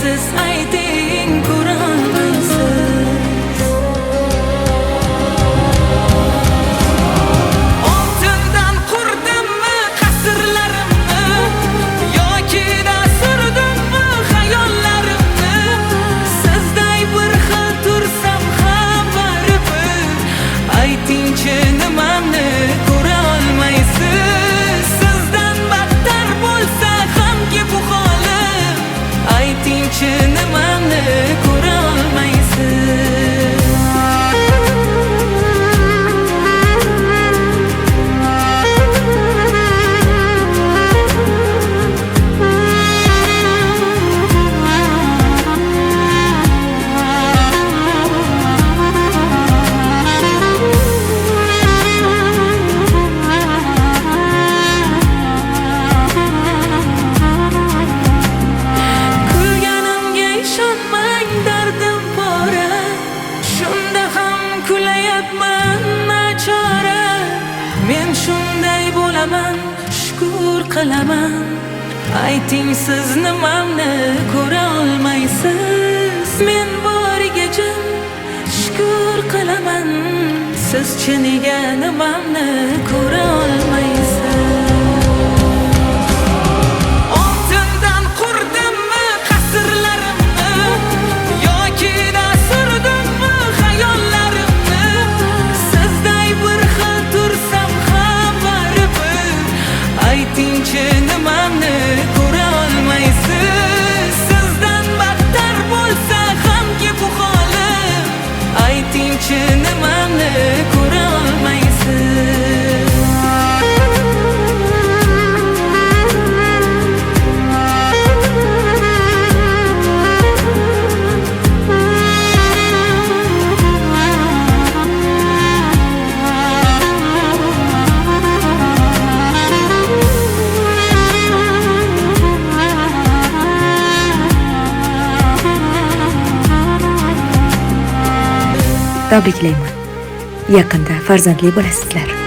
siz ayting, ko'ra olmaysiz. Oltindan qurdimmi qasrlarimni, yoki da surdimmi xayollarimni? Sizday bir xil tursam ham baribir, aytingchi nimamni ko'ra olmaysiz. Sizdan battar bo'lsa hamki bu holim, aytingchi nimamni ko'ra olmaysiz. Kulganimga ishonmang, dardim pora, shunda ham kulayapman nachora. Men shunday bo'laman, shukr qilaman, ayting siz nimamni ko'ra olmaysiz. Men borigacha shukr qilaman, sizchi nega nimamni ko'ra olmaysiz. Oltindan qurdimmi qasrlarimni, yoki da surdimmi xayollarimni? Sizday bir xil tursam ham baribir, aytingchi nimamni ko'ra olmaysiz. Sizdan battar bo'lsa hamki bu holim, aytingchi nimamni ko'ra olmaysiz. Tabriklayman. Yaqinda farzandli bo'lasizlar.